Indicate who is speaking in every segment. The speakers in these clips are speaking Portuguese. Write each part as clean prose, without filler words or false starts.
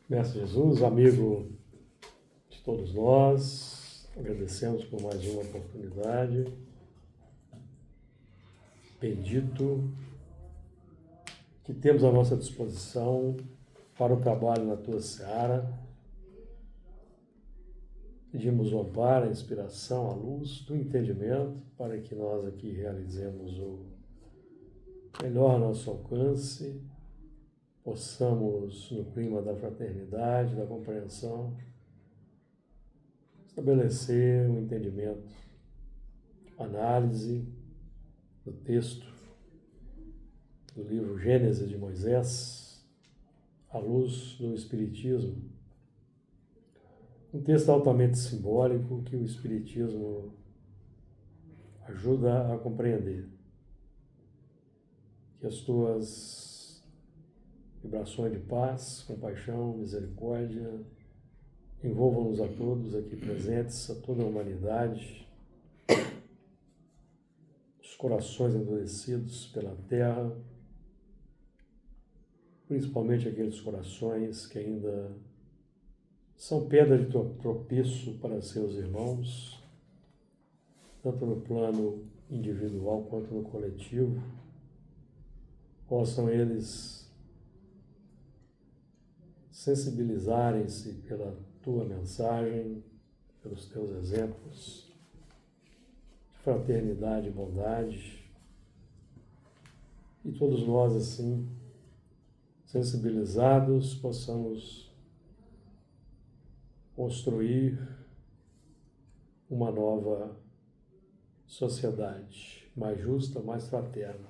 Speaker 1: Mestre Jesus, amigo de todos nós, agradecemos por mais uma oportunidade. Bendito que temos à nossa disposição para o trabalho na Tua Seara. Pedimos o amparo, a inspiração, a luz do entendimento para que nós aqui realizemos o melhor nosso alcance, possamos, no clima da fraternidade, da compreensão, estabelecer um entendimento, análise do texto do livro Gênesis de Moisés, à luz do Espiritismo. Um texto altamente simbólico que o Espiritismo ajuda a compreender. Que as tuas vibrações de paz, compaixão, misericórdia envolvam-nos a todos aqui presentes, a toda a humanidade, os corações endurecidos pela terra, principalmente aqueles corações que ainda são pedra de tropeço para seus irmãos, tanto no plano individual quanto no coletivo. Possam eles sensibilizarem-se pela tua mensagem, pelos teus exemplos de fraternidade e bondade, e todos nós, assim, sensibilizados, possamos construir uma nova sociedade mais justa, mais fraterna.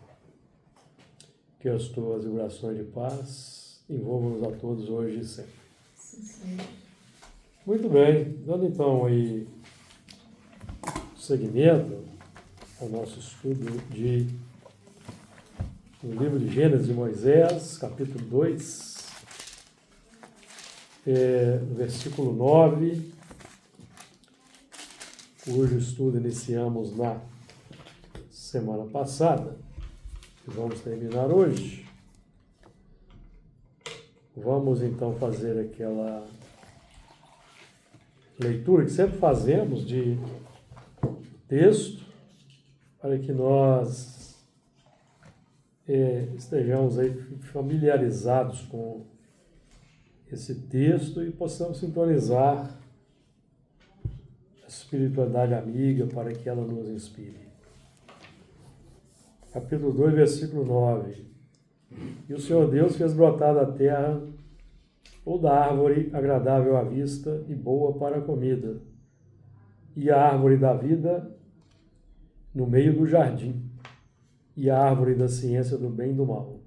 Speaker 1: Que as tuas vibrações de paz envolvam-nos a todos hoje e sempre.
Speaker 2: Sim.
Speaker 1: Muito bem, dando então aí seguimento ao nosso estudo do livro de Gênesis de Moisés, capítulo 2, versículo 9, cujo estudo iniciamos na semana passada. Vamos terminar hoje. Vamos então fazer aquela leitura que sempre fazemos de texto, para que nós estejamos aí familiarizados com esse texto e possamos sintonizar a espiritualidade amiga para que ela nos inspire. Capítulo 2, versículo 9. E o Senhor Deus fez brotar da terra toda árvore agradável à vista e boa para a comida, e a árvore da vida no meio do jardim, e a árvore da ciência do bem e do mal.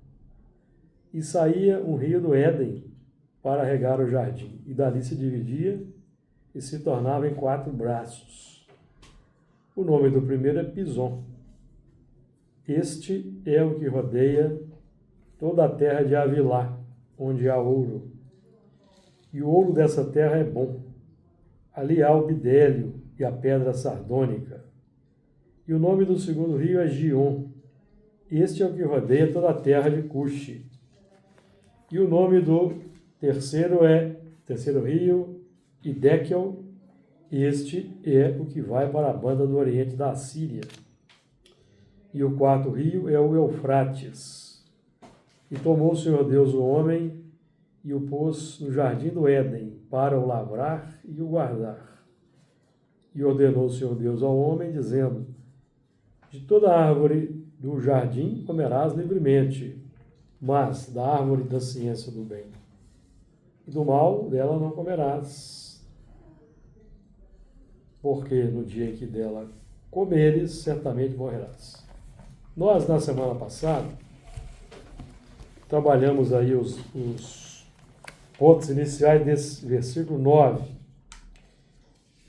Speaker 1: E saía um rio do Éden para regar o jardim, e dali se dividia e se tornava em 4 braços. O nome do primeiro é Pison. Este é o que rodeia toda a terra de Havilá, onde há ouro. E o ouro dessa terra é bom. Ali há o bidélio e a pedra sardônica. E o nome do segundo rio é Gion. Este é o que rodeia toda a terra de Cuxi. E o nome do terceiro rio, Hidekel. Este é o que vai para a banda do oriente da Assíria. E o 4º rio é o Eufrates. E tomou o Senhor Deus o homem e o pôs no jardim do Éden para o lavrar e o guardar. E ordenou o Senhor Deus ao homem, dizendo: de toda árvore do jardim comerás livremente, mas da árvore da ciência do bem e do mal dela não comerás, porque no dia em que dela comeres, certamente morrerás. Nós, na semana passada, trabalhamos aí os pontos iniciais desse versículo 9.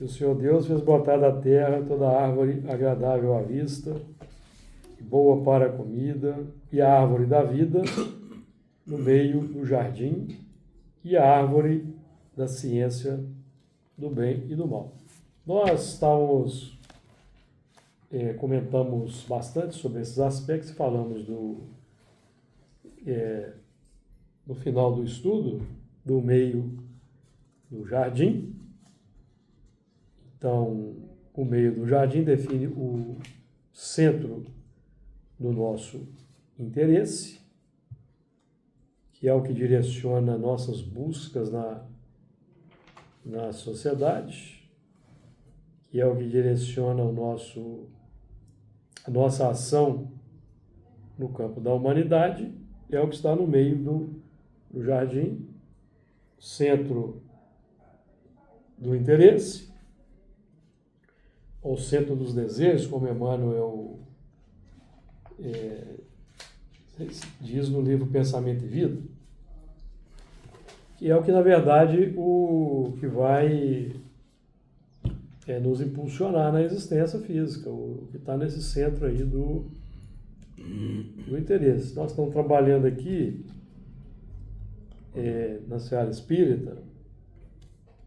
Speaker 1: E o Senhor Deus fez brotar da terra toda árvore agradável à vista, e boa para a comida, e a árvore da vida no meio do jardim, e a árvore da ciência do bem e do mal. Nós comentamos bastante sobre esses aspectos e falamos no final do estudo do meio do jardim. Então, o meio do jardim define o centro do nosso interesse, que é o que direciona nossas buscas na sociedade, que é o que direciona a nossa ação no campo da humanidade, é o que está no meio do jardim, centro do interesse, ou centro dos desejos, como Emmanuel diz no livro Pensamento e Vida, que é o que, na verdade, o que vai nos impulsionar na existência física, o que está nesse centro aí do interesse. Nós estamos trabalhando aqui na Seara Espírita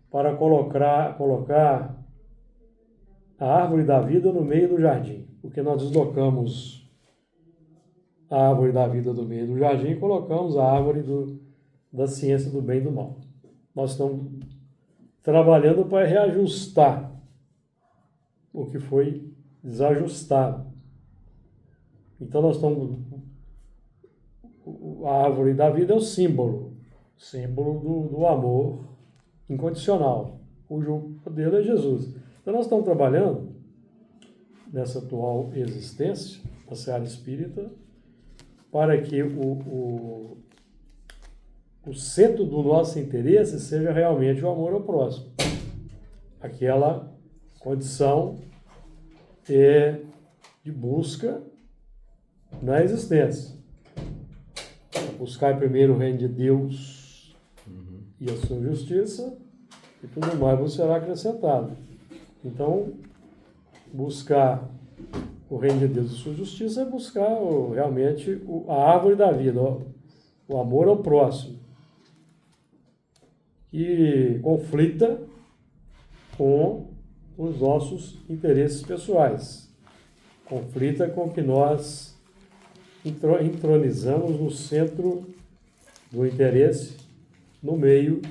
Speaker 1: para colocar a árvore da vida no meio do jardim, porque nós deslocamos a árvore da vida do meio do jardim e colocamos a árvore da ciência do bem e do mal. Nós estamos trabalhando para reajustar o que foi desajustado. Então nós estamos... A árvore da vida é o símbolo do amor incondicional, cujo modelo é Jesus. Então nós estamos trabalhando nessa atual existência, na Seara Espírita, para que o centro do nosso interesse seja realmente o amor ao próximo. Aquela condição de busca na existência. Buscar primeiro o reino de Deus e a sua justiça, e tudo mais vos será acrescentado. Então, buscar o reino de Deus e a sua justiça é buscar realmente a árvore da vida, o amor ao próximo, que conflita com os nossos interesses pessoais, conflita com o que nós entronizamos no centro do interesse, no meio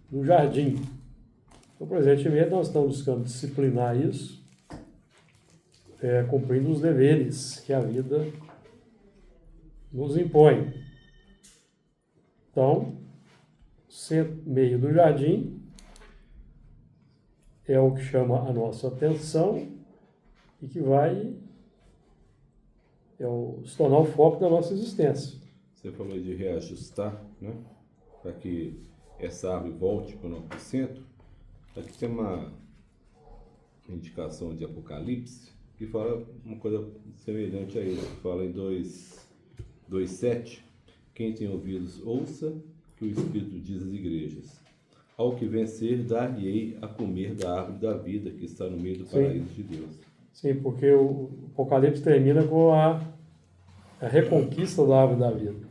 Speaker 1: do jardim. Então, presentemente, nós estamos buscando disciplinar isso, cumprindo os deveres que a vida nos impõe. Então, meio do jardim é o que chama a nossa atenção e que vai se tornar o foco da nossa existência.
Speaker 2: Você falou de reajustar, né? Para que essa árvore volte para o nosso centro. Aqui tem uma indicação de Apocalipse que fala uma coisa semelhante a isso. Fala em 2:7, quem tem ouvidos ouça que o Espírito diz às igrejas. Ao que vencer, dar-lhe-ei a comer da árvore da vida que está no meio do paraíso de Deus.
Speaker 1: Sim, porque o Apocalipse termina com a reconquista da árvore da vida.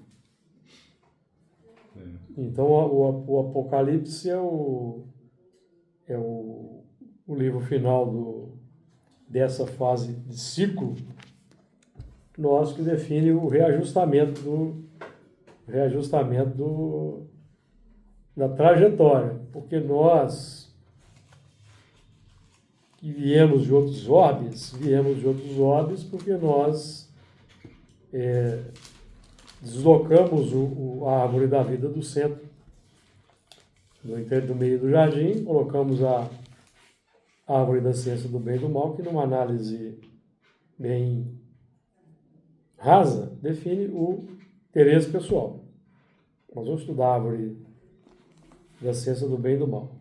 Speaker 1: Então, o Apocalipse é o livro final dessa fase de ciclo nosso, que define o reajustamento da trajetória, porque nós que viemos de outros orbes porque nós deslocamos a árvore da vida do centro, do meio do jardim, colocamos a árvore da ciência do bem e do mal, que numa análise bem rasa, define o interesse pessoal. Nós vamos estudar a árvore da ciência do bem e do mal.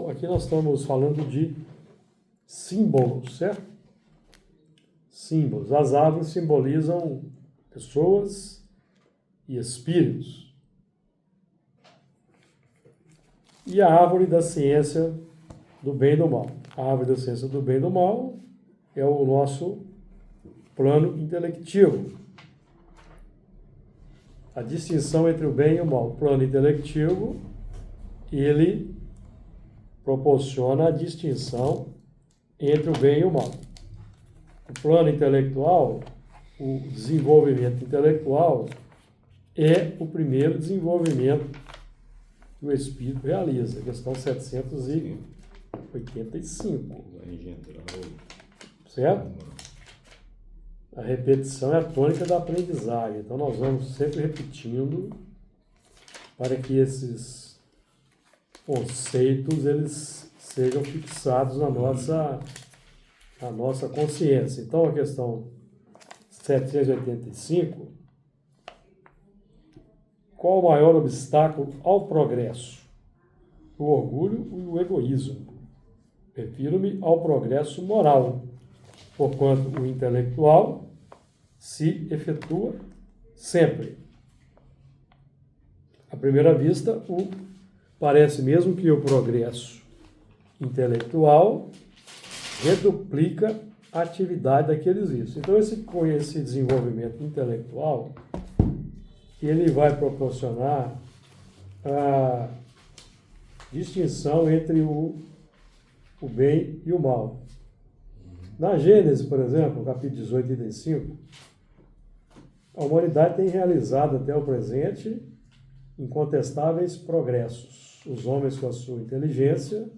Speaker 1: Aqui nós estamos falando de símbolos, certo? Símbolos. As árvores simbolizam pessoas e espíritos. E a árvore da ciência do bem e do mal. A árvore da ciência do bem e do mal é o nosso plano intelectivo. A distinção entre o bem e o mal. O plano intelectivo, ele proporciona a distinção entre o bem e o mal. O plano intelectual, o desenvolvimento intelectual, é o primeiro desenvolvimento que o espírito realiza. Questão 785.
Speaker 2: Vai engendrar
Speaker 1: Certo? A repetição é a tônica da aprendizagem. Então, nós vamos sempre repetindo para que esses conceitos eles sejam fixados na nossa consciência. Então, a questão 785, qual o maior obstáculo ao progresso? O orgulho e o egoísmo. Refiro-me ao progresso moral, porquanto o intelectual se efetua sempre. À primeira vista, parece mesmo que o progresso intelectual reduplica a atividade daqueles vícios. Então, esse desenvolvimento intelectual, ele vai proporcionar a distinção entre o bem e o mal. Na Gênesis, por exemplo, capítulo 18, item 5, a humanidade tem realizado até o presente incontestáveis progressos. Os homens, com a sua inteligência,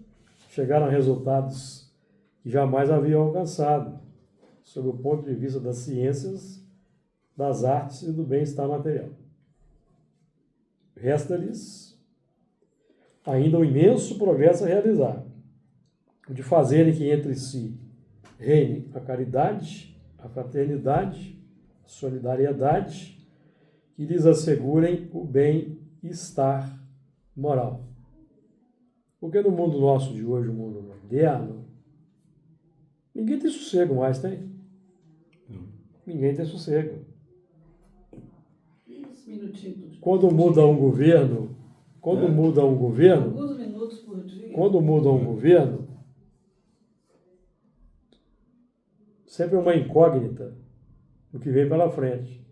Speaker 1: chegaram a resultados que jamais haviam alcançado, sob o ponto de vista das ciências, das artes e do bem-estar material. Resta-lhes ainda um imenso progresso a realizar, o de fazerem que entre si reine a caridade, a fraternidade, a solidariedade, que lhes assegurem o bem-estar moral. Porque no mundo nosso de hoje, o mundo moderno, ninguém tem sossego mais, tem? Ninguém tem sossego. Quando muda um governo,
Speaker 3: alguns minutos por dia.
Speaker 1: Quando muda um governo, sempre é uma incógnita do que vem pela frente.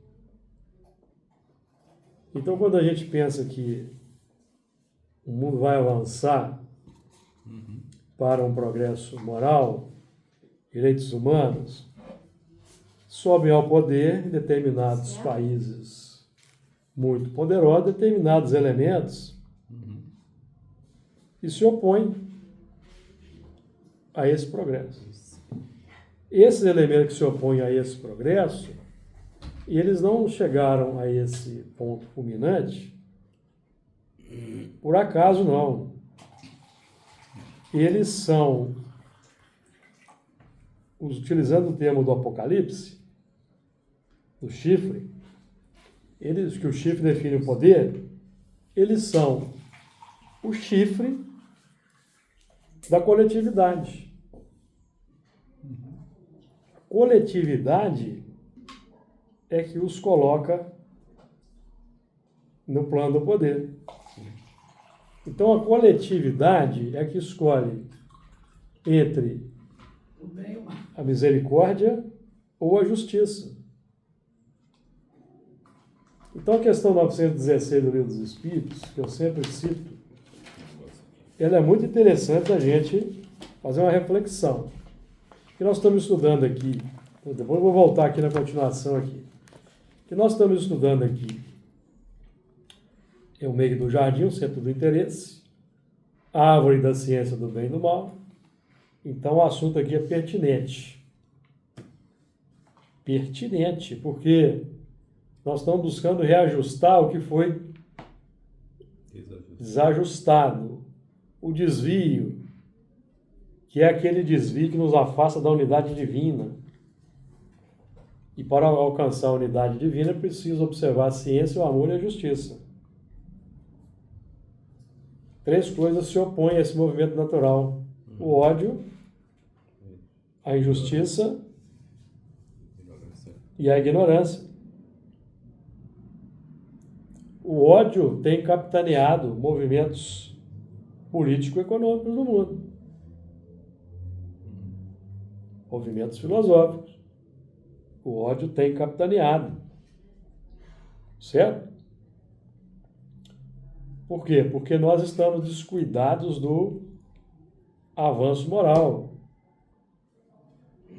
Speaker 1: Então, quando a gente pensa que o mundo vai avançar para um progresso moral, direitos humanos, sobem ao poder em determinados países muito poderosos, determinados elementos, e se opõem a esse progresso. Esses elementos que se opõem a esse progresso, eles não chegaram a esse ponto culminante por acaso, não. Eles são, utilizando o termo do Apocalipse, do chifre, que o chifre define o poder, eles são o chifre da coletividade. A coletividade é que os coloca no plano do poder. Então, a coletividade é que escolhe entre a misericórdia ou a justiça. Então, a questão 916 do Livro dos Espíritos, que eu sempre cito, ela é muito interessante a gente fazer uma reflexão. O que nós estamos estudando aqui, depois eu vou voltar aqui na continuação aqui. O que nós estamos estudando aqui é o meio do jardim, o centro do interesse, a árvore da ciência do bem e do mal. Então, o assunto aqui é pertinente. Pertinente, porque nós estamos buscando reajustar o que foi desajustado. O desvio, que é aquele desvio que nos afasta da unidade divina. E para alcançar a unidade divina, é preciso observar a ciência, o amor e a justiça. 3 coisas se opõem a esse movimento natural: o ódio, a injustiça e a ignorância. O ódio tem capitaneado movimentos político-econômicos no mundo. Movimentos filosóficos. O ódio tem capitaneado. Certo? Por quê? Porque nós estamos descuidados do avanço moral.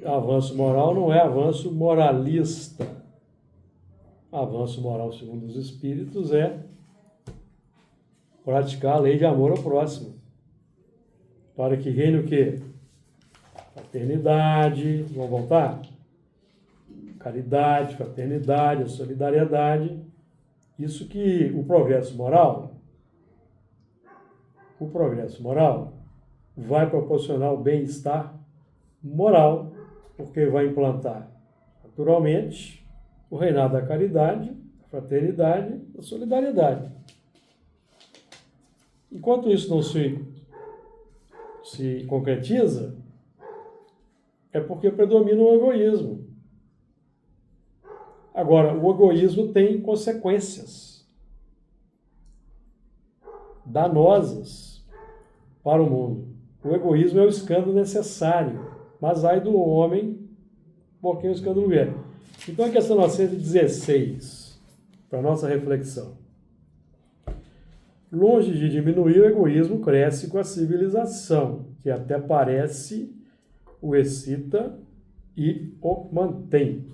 Speaker 1: Avanço moral não é avanço moralista. Avanço moral, segundo os espíritos, é praticar a lei de amor ao próximo. Para que reine o quê? Fraternidade, vamos voltar? Caridade, fraternidade, a solidariedade. Isso que o progresso moral vai proporcionar o bem-estar moral, porque vai implantar, naturalmente, o reinado da caridade, da fraternidade, da solidariedade. Enquanto isso não se concretiza, é porque predomina o egoísmo. Agora, o egoísmo tem consequências danosas para o mundo. O egoísmo é o escândalo necessário, mas ai do homem por quem o escândalo vier. Então, a questão 916, para nossa reflexão. Longe de diminuir, o egoísmo cresce com a civilização, que até parece o excita e o mantém.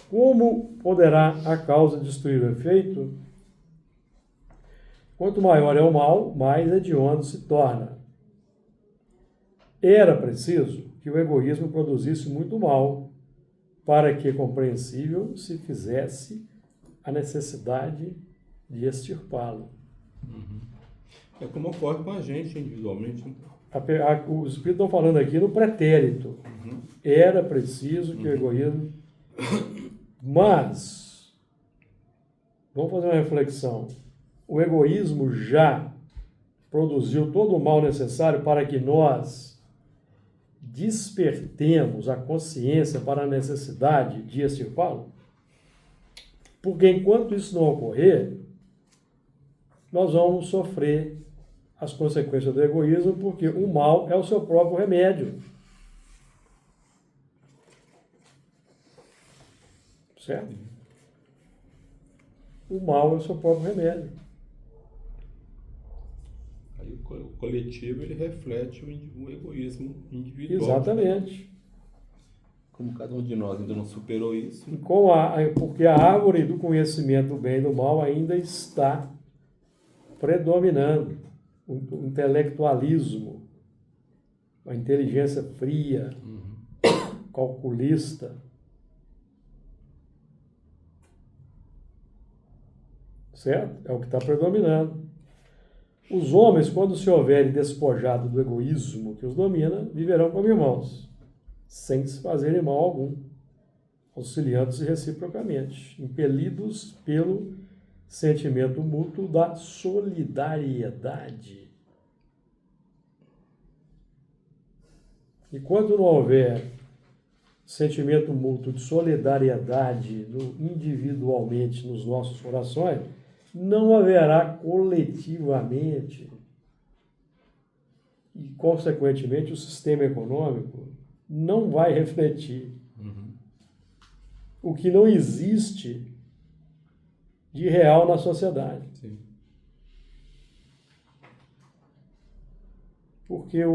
Speaker 1: Como poderá a causa destruir o efeito? Quanto maior é o mal, mais hediondo se torna. Era preciso que o egoísmo produzisse muito mal, para que, compreensível, se fizesse a necessidade de extirpá-lo.
Speaker 2: É como ocorre com a gente individualmente.
Speaker 1: Os espíritos estão falando aqui no pretérito. Era preciso que o egoísmo... Mas, vamos fazer uma reflexão. O egoísmo já produziu todo o mal necessário para que nós despertemos a consciência para a necessidade de extirpá-lo? Porque enquanto isso não ocorrer, nós vamos sofrer as consequências do egoísmo, porque o mal é o seu próprio remédio. Certo? O mal é o seu próprio remédio.
Speaker 2: Aí o coletivo ele reflete o egoísmo individual.
Speaker 1: Exatamente.
Speaker 2: Como cada um de nós ainda não superou isso.
Speaker 1: E porque a árvore do conhecimento do bem e do mal ainda está predominando. O intelectualismo, a inteligência fria, calculista. Certo? É o que está predominando. Os homens, quando se houverem despojado do egoísmo que os domina, viverão como irmãos, sem se fazerem mal algum, auxiliando-se reciprocamente, impelidos pelo sentimento mútuo da solidariedade. E quando não houver sentimento mútuo de solidariedade individualmente nos nossos corações, não haverá coletivamente e, consequentemente, o sistema econômico não vai refletir o que não existe de real na sociedade.
Speaker 2: Sim.
Speaker 1: Porque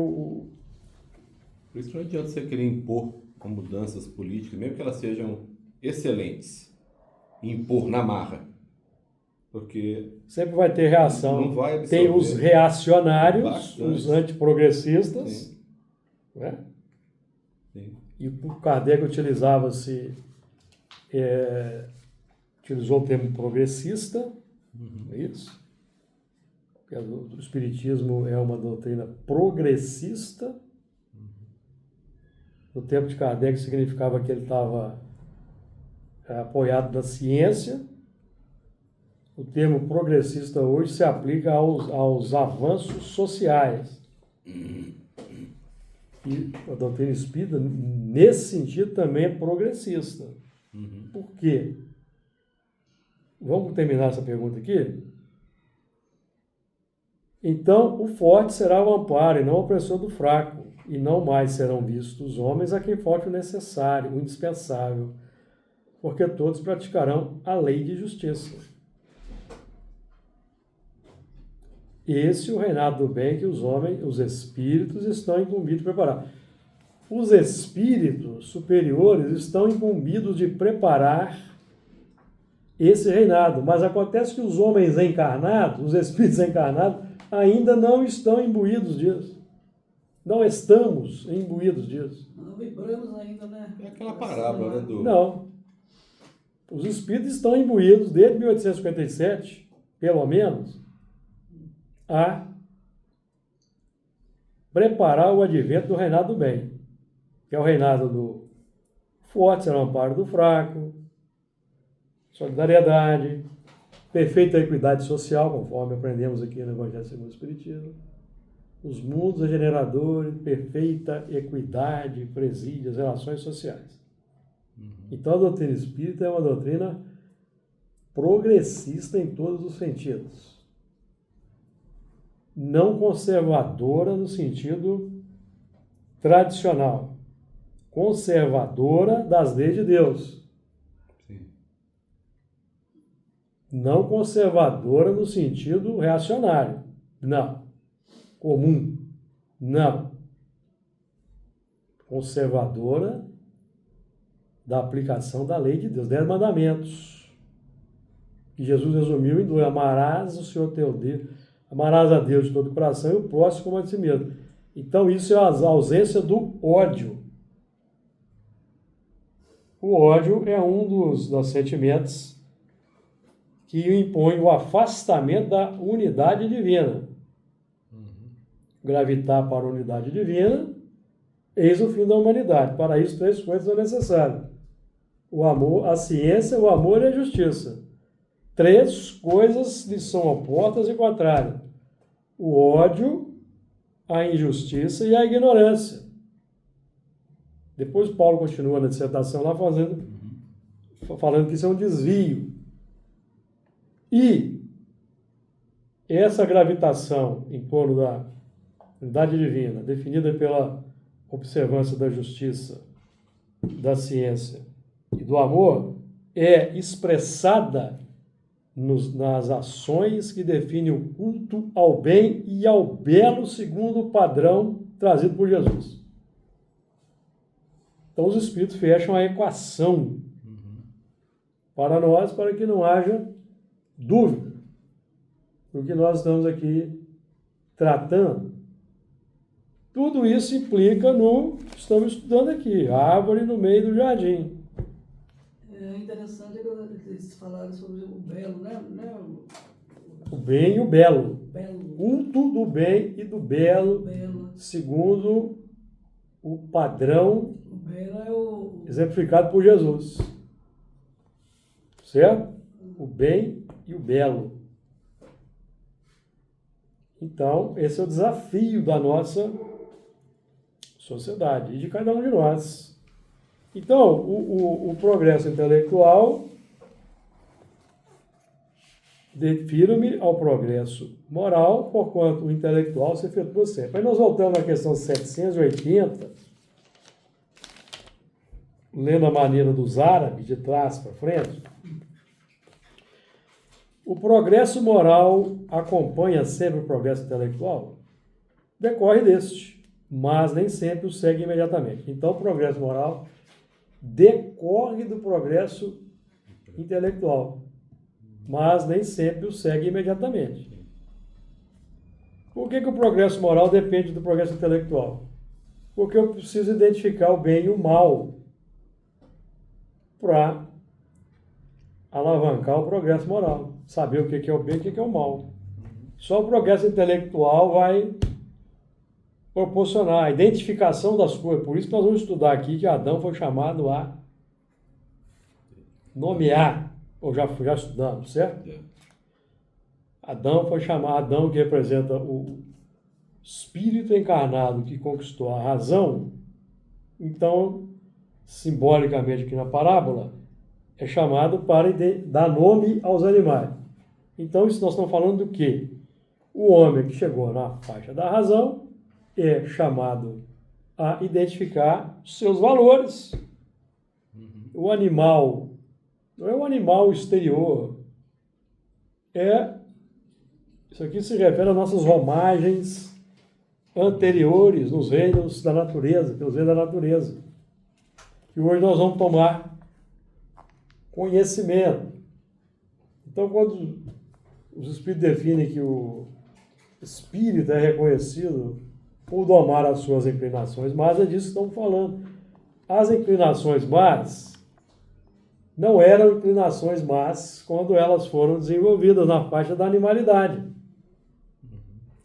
Speaker 2: Por isso não adianta você querer impor mudanças políticas, mesmo que elas sejam excelentes, e impor na marra. Porque
Speaker 1: sempre vai ter reação.
Speaker 2: Não vai absorver.
Speaker 1: Tem os reacionários,
Speaker 2: Bastante.
Speaker 1: os antiprogressistas,
Speaker 2: Sim.
Speaker 1: né?
Speaker 2: Sim.
Speaker 1: E por Kardec utilizou o termo progressista, é isso? Porque o Espiritismo é uma doutrina progressista. No tempo de Kardec significava que ele estava apoiado na ciência. O termo progressista hoje se aplica aos avanços sociais. E a doutrina espírita, nesse sentido, também é progressista. Por quê? Vamos terminar essa pergunta aqui? Então, o forte será o amparo e não o opressor do fraco, e não mais serão vistos os homens a quem falte o necessário, o indispensável, porque todos praticarão a lei de justiça. Esse é o reinado do bem que os homens, os espíritos, estão incumbidos de preparar. Os espíritos superiores estão incumbidos de preparar esse reinado. Mas acontece que os homens encarnados, os espíritos encarnados, ainda não estão imbuídos disso. Não estamos imbuídos disso.
Speaker 3: Não vibramos ainda, né?
Speaker 2: É aquela parábola, né,
Speaker 1: Não. Os espíritos estão imbuídos desde 1857, pelo menos, a preparar o advento do reinado do bem, que é o reinado do forte, será o amparo do fraco, solidariedade, perfeita equidade social, conforme aprendemos aqui no Evangelho segundo o Espiritismo, os mundos regeneradores, perfeita equidade, presídio, as relações sociais. Então a doutrina espírita é uma doutrina progressista em todos os sentidos. Não conservadora no sentido tradicional. Conservadora das leis de Deus.
Speaker 2: Sim.
Speaker 1: Não conservadora no sentido reacionário. Não. Comum. Não. Conservadora da aplicação da lei de Deus, 10 mandamentos, que Jesus resumiu em 2: amarás o Senhor teu Deus, amarás a Deus de todo o coração e o próximo como a ti mesmo. Então isso é a ausência do ódio. O ódio é um dos sentimentos que impõe o afastamento da unidade divina. Gravitar para a unidade divina, eis o fim da humanidade. Para isso, 3 coisas são necessárias: o amor, a ciência, o amor e a justiça. 3 coisas lhe são opostas e contrárias: o ódio, a injustiça e a ignorância. Depois Paulo continua na dissertação lá falando que isso é um desvio. E essa gravitação em torno da unidade divina, definida pela observância da justiça, da ciência e do amor, é expressada nas ações que definem o culto ao bem e ao belo segundo o padrão trazido por Jesus. Então os espíritos fecham a equação para nós, para que não haja dúvida do que nós estamos aqui tratando. Tudo isso implica no que estamos estudando aqui, a árvore no meio do jardim.
Speaker 3: É interessante que eles falaram sobre o belo, né?
Speaker 1: O bem e o belo.
Speaker 3: Belo.
Speaker 1: Culto do bem e do belo, segundo o padrão
Speaker 3: O belo é o...
Speaker 1: exemplificado por Jesus. Certo? O bem e o belo. Então, esse é o desafio da nossa sociedade e de cada um de nós. Então, o progresso intelectual defiro-me ao progresso moral, porquanto o intelectual se efetua sempre. Aí nós voltamos à questão 780, lendo a maneira dos árabes, de trás para frente. O progresso moral acompanha sempre o progresso intelectual? Decorre deste, mas nem sempre o segue imediatamente. Então, o progresso moral decorre do progresso intelectual, mas nem sempre o segue imediatamente. Por que o progresso moral depende do progresso intelectual? Porque eu preciso identificar o bem e o mal para alavancar o progresso moral. Saber o que é o bem e o que é o mal. Só o progresso intelectual vai proporcionar a identificação das coisas. Por isso que nós vamos estudar aqui que Adão foi chamado a nomear, ou já estudamos, certo? Adão foi chamado, Adão que representa o espírito encarnado que conquistou a razão, então, simbolicamente aqui na parábola, é chamado para dar nome aos animais. Então, isso nós estamos falando do quê? O homem que chegou na faixa da razão é chamado a identificar seus valores. O animal não é um animal exterior. Isso aqui se refere às nossas romagens anteriores nos reinos da natureza, pelos reinos da natureza. E hoje nós vamos tomar conhecimento. Então, quando os espíritos definem que o espírito é reconhecido por domar as suas inclinações más, é disso que estamos falando. As inclinações más não eram inclinações más quando elas foram desenvolvidas na faixa da animalidade.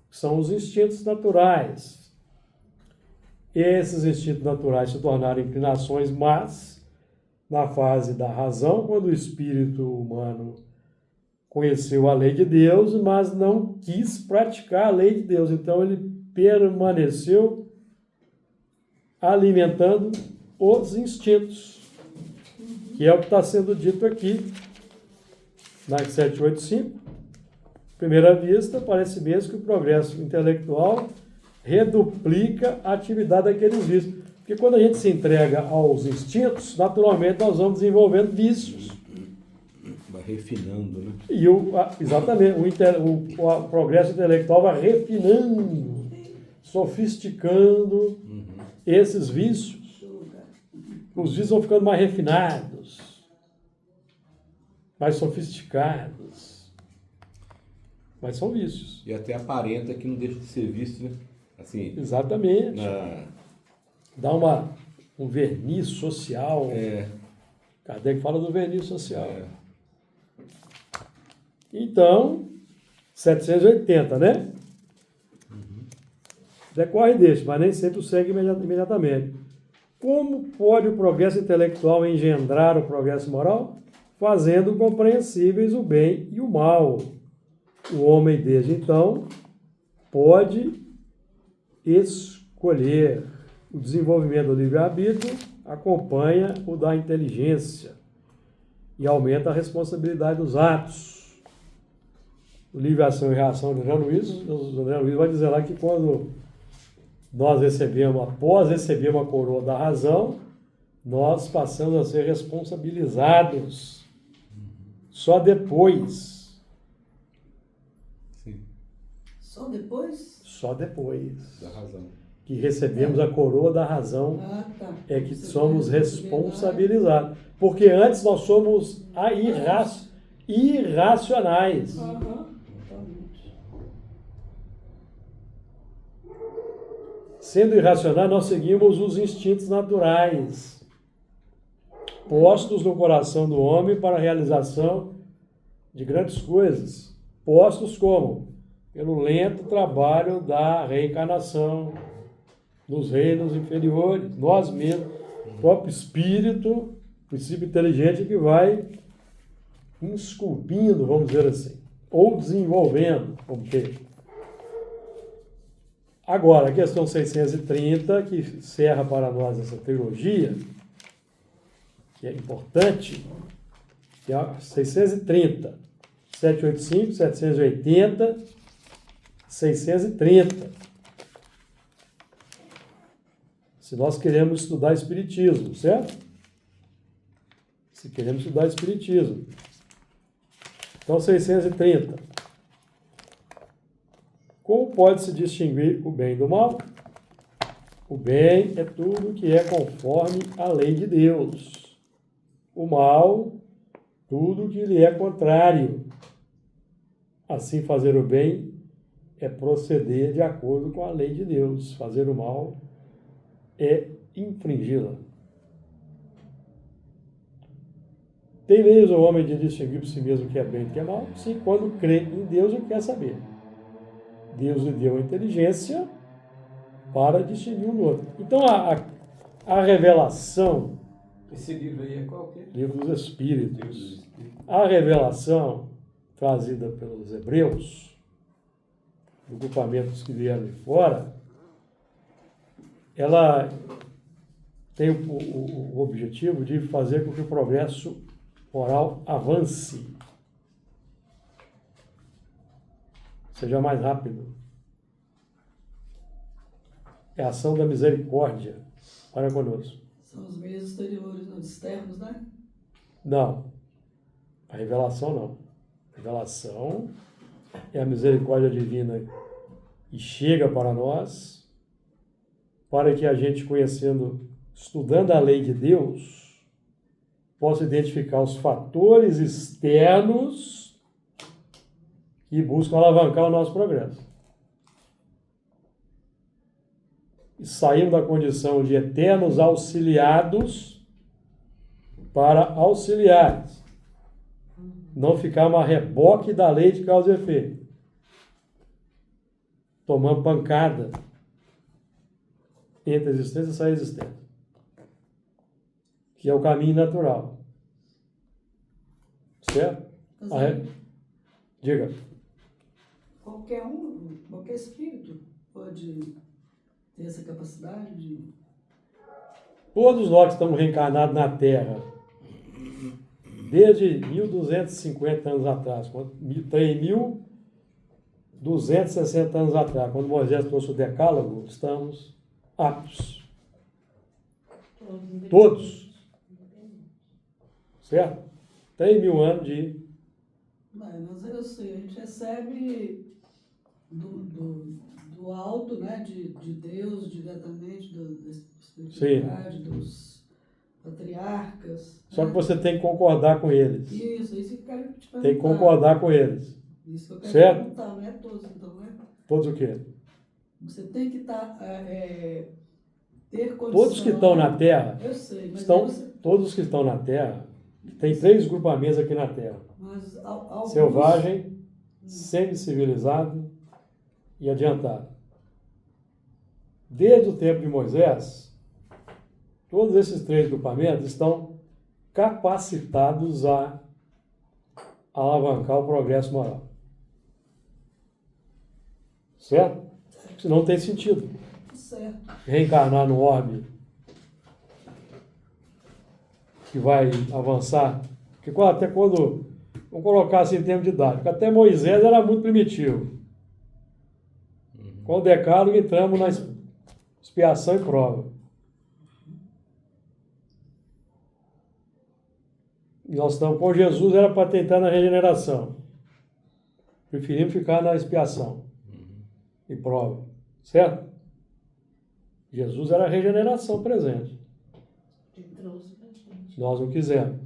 Speaker 1: São os instintos naturais. Esses instintos naturais se tornaram inclinações más na fase da razão, quando o espírito humano conheceu a lei de Deus, mas não quis praticar a lei de Deus. Então ele permaneceu alimentando os instintos, que é o que está sendo dito aqui na 785. À primeira vista, parece mesmo que o progresso intelectual reduplica a atividade daqueles vícios. Porque quando a gente se entrega aos instintos, naturalmente nós vamos desenvolvendo vícios.
Speaker 2: Vai refinando, né?
Speaker 1: E exatamente, o progresso intelectual vai refinando, sofisticando esses vícios. Os vícios vão ficando mais refinados, mais sofisticados. Mas são vícios.
Speaker 2: E até aparenta que não deixa de ser vício, né? Assim,
Speaker 1: Exatamente. Dá um verniz social. Kardec fala do verniz social. Então, 780, né? Decorre deste, mas nem sempre o segue imediatamente. Como pode o progresso intelectual engendrar o progresso moral? Fazendo compreensíveis o bem e o mal. O homem, desde então, pode escolher. O desenvolvimento do livre-arbítrio acompanha o da inteligência e aumenta a responsabilidade dos atos. O livre ação e reação de André Luiz vai dizer lá que quando nós após recebermos a coroa da razão, nós passamos a ser responsabilizados só depois.
Speaker 2: sim,
Speaker 3: Só depois?
Speaker 1: Só depois
Speaker 2: da razão.
Speaker 1: que recebemos a coroa da razão
Speaker 3: Tá.
Speaker 1: é que somos responsabilizados. Porque antes nós somos irracionais.
Speaker 3: Totalmente.
Speaker 1: Sendo irracionais, nós seguimos os instintos naturais, postos no coração do homem para a realização de grandes coisas. Postos como? Pelo lento trabalho da reencarnação nos reinos inferiores, nós mesmos, o próprio espírito, princípio inteligente que vai esculpindo, vamos dizer assim, ou desenvolvendo, como que. Agora, a questão 630, que encerra para nós essa trilogia, que é importante, que é a 630, 785, 780, 630. Se nós queremos estudar Espiritismo, certo? Se queremos estudar Espiritismo. Então, 630. Como pode-se distinguir o bem do mal? O bem é tudo que é conforme a lei de Deus. O mal, tudo que lhe é contrário. Assim, fazer o bem é proceder de acordo com a lei de Deus. Fazer o mal é infringi-la. Tem meios o homem de distinguir por si mesmo o que é bem e o que é mal? Sim, quando crê em Deus e quer saber. Deus lhe deu a inteligência para distinguir um do outro. Então, a revelação...
Speaker 4: Esse livro aí é qual que é?
Speaker 1: Livro dos Espíritos. A revelação trazida pelos hebreus, do grupamento dos que vieram de fora, ela tem o objetivo de fazer com que o progresso moral avance, seja mais rápido. É a ação da misericórdia para conosco.
Speaker 3: São os meios exteriores, não externos, né?
Speaker 1: Não. A revelação não. A revelação é a misericórdia divina que chega para nós, para que a gente, estudando a lei de Deus, possa identificar os fatores externos que buscam alavancar o nosso progresso. E saímos da condição de eternos auxiliados para auxiliares. Não ficarmos a reboque da lei de causa e efeito. Tomando pancada entre a existência e sair existência. Que é o caminho natural. Certo? Diga.
Speaker 3: Qualquer espírito pode ter essa capacidade de...
Speaker 1: Todos nós que estamos reencarnados na Terra, desde 1250 anos atrás, 3.260 anos atrás, quando Moisés trouxe o decálogo, estamos aptos. Todos. Certo? 3.000 anos de...
Speaker 3: Mas eu sei, a gente recebe do alto, né, de Deus, diretamente, da espiritualidade, dos patriarcas.
Speaker 1: Só
Speaker 3: né?
Speaker 1: que você tem que concordar com eles.
Speaker 3: Isso que eu quero te perguntar.
Speaker 1: Tem que concordar com eles.
Speaker 3: Isso que eu quero
Speaker 1: Certo?
Speaker 3: perguntar, não é todos, então, né?
Speaker 1: Todos o quê?
Speaker 3: Você tem que ter condição...
Speaker 1: Todos que estão na Terra,
Speaker 3: Eu sei, mas aí você...
Speaker 1: todos que estão na Terra, tem 3 grupamentos aqui na Terra.
Speaker 3: Mas alguns...
Speaker 1: Selvagem, semi-civilizado e adiantado. Desde o tempo de Moisés, todos esses 3 grupamentos estão capacitados a alavancar o progresso moral. Certo? Senão não tem sentido.
Speaker 3: Certo.
Speaker 1: Reencarnar no orbe que vai avançar. Porque até quando, vamos colocar assim em termos de idade, porque até Moisés era muito primitivo. Com o decálogo entramos na expiação e prova. Nós estamos com Jesus, era para tentar na regeneração. Preferimos ficar na expiação e prova. Certo? Jesus era a regeneração presente. Nós não quisemos.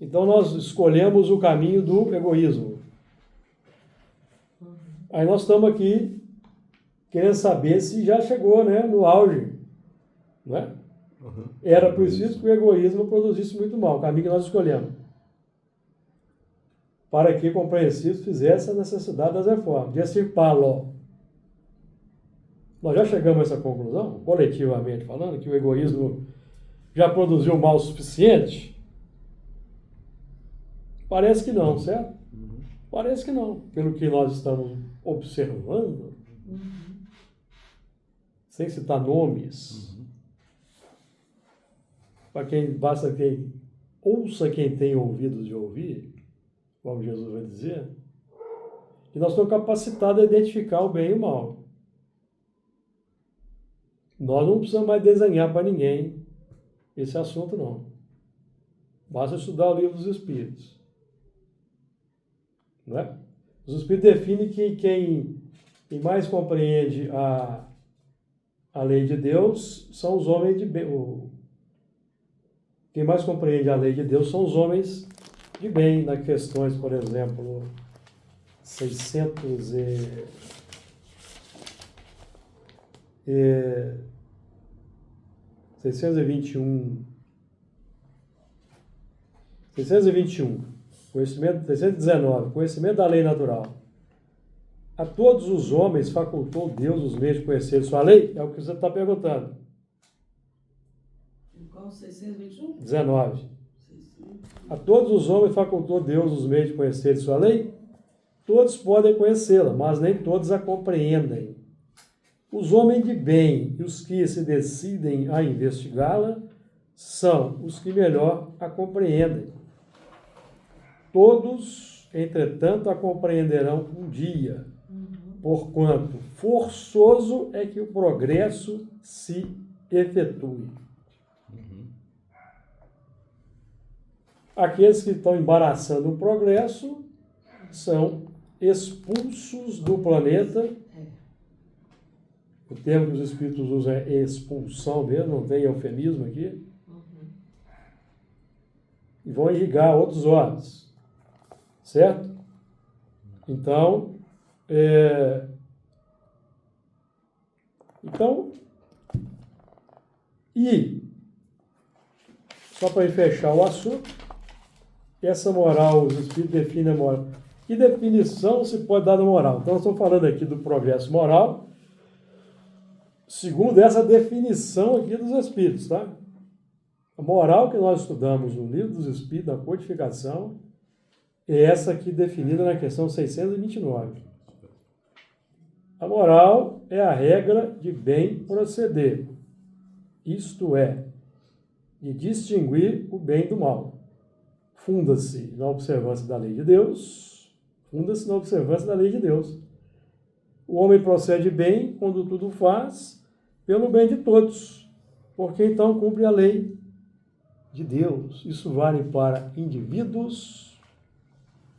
Speaker 1: Então nós escolhemos o caminho do egoísmo. Aí nós estamos aqui querendo saber se já chegou, né, no auge. Não é? Era preciso que o egoísmo produzisse muito mal, o caminho que nós escolhemos. Para que compreensível fizesse a necessidade das reformas, de extirpá-lo. Nós já chegamos a essa conclusão, coletivamente falando, que o egoísmo já produziu mal o suficiente? Parece que não, certo? Parece que não. Pelo que nós estamos observando, sem citar nomes, para quem basta quem ouça quem tem ouvidos de ouvir, como Jesus vai dizer, que nós estamos capacitados a identificar o bem e o mal. Nós não precisamos mais desenhar para ninguém esse assunto, não. Basta estudar o livro dos Espíritos. Não é? Os Espíritos definem que quem mais compreende a lei de Deus são os homens de bem. Quem mais compreende a lei de Deus são os homens de bem, nas questões, por exemplo, 621, conhecimento, 619, conhecimento da lei natural. A todos os homens facultou Deus os meios de conhecer sua lei? É o que você está perguntando.
Speaker 3: Qual 621?
Speaker 1: 19. A todos os homens facultou Deus os meios de conhecer sua lei? Todos podem conhecê-la, mas nem todos a compreendem. Os homens de bem e os que se decidem a investigá-la são os que melhor a compreendem. Todos, entretanto, a compreenderão um dia, porquanto forçoso é que o progresso se efetue. Aqueles que estão embaraçando o progresso são expulsos do planeta. O termo que os espíritos usam é expulsão mesmo, não tem eufemismo aqui. E vão irrigar outros órgãos. Certo? Então, e só para fechar o assunto, essa moral, os Espíritos definem a moral. Que definição se pode dar da moral? Então, nós estamos falando aqui do progresso moral, segundo essa definição aqui dos Espíritos, tá? A moral que nós estudamos no Livro dos Espíritos, na codificação, é essa aqui definida na questão 629. A moral é a regra de bem proceder, isto é, de distinguir o bem do mal. Funda-se na observância da lei de Deus, funda-se na observância da lei de Deus. O homem procede bem quando tudo faz pelo bem de todos, porque então cumpre a lei de Deus. Isso vale para indivíduos,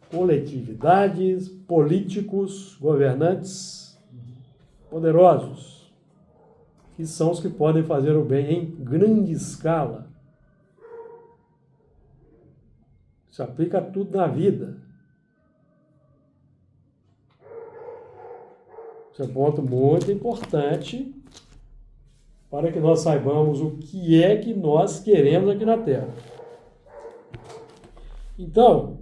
Speaker 1: coletividades, políticos, governantes, poderosos, que são os que podem fazer o bem em grande escala. Isso aplica a tudo na vida. Esse é um ponto muito importante para que nós saibamos o que é que nós queremos aqui na Terra. Então,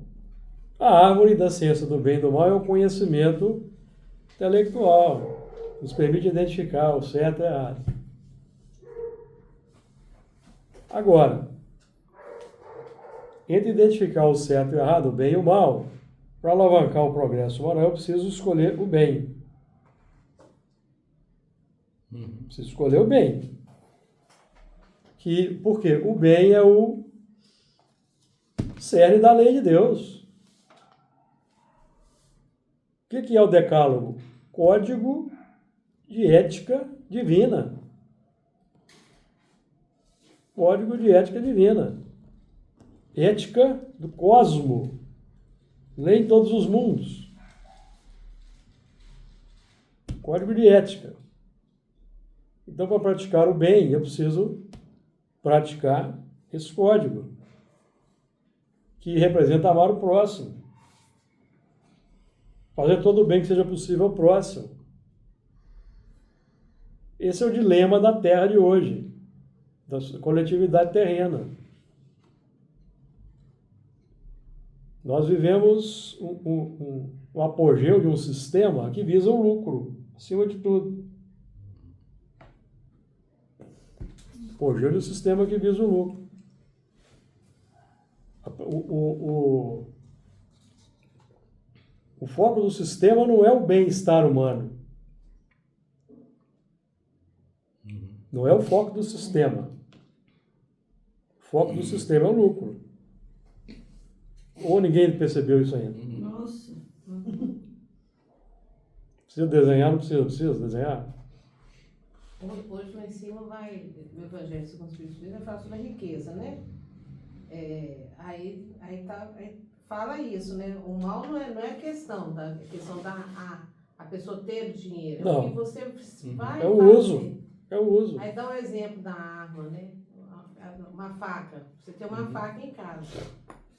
Speaker 1: a árvore da ciência do bem e do mal é o conhecimento intelectual. Nos permite identificar o certo e o errado. Agora, entre identificar o certo e o errado, o bem e o mal, para alavancar o progresso moral, eu preciso escolher o bem. Preciso escolher o bem. Por quê? O bem é o cerne da lei de Deus. O que é o decálogo? Código de ética divina. Código de ética divina. Ética do cosmo. Lei em todos os mundos. Código de ética. Então, para praticar o bem, eu preciso praticar esse código, que representa amar o próximo. Fazer todo o bem que seja possível ao próximo. Esse é o dilema da Terra de hoje, da coletividade terrena. Nós vivemos um apogeu de um sistema que visa o lucro, acima de tudo. Apogeu de um sistema que visa o lucro. O foco do sistema não é o bem-estar humano. Não é o foco do sistema. O foco do sistema é o lucro. Ou ninguém percebeu isso ainda?
Speaker 3: Nossa.
Speaker 1: Precisa desenhar? Não precisa? Precisa desenhar?
Speaker 5: Hoje lá em cima vai, no Evangelho segundo o Espiritismo, vai falar sobre a riqueza, né? Aí fala isso, né? O mal não é a questão da a pessoa ter o dinheiro.
Speaker 1: Não.
Speaker 5: É o que você vai
Speaker 1: É o
Speaker 5: fazer.
Speaker 1: uso. É o uso.
Speaker 5: Aí dá um exemplo da arma, né? Uma faca. Você tem uma faca em casa.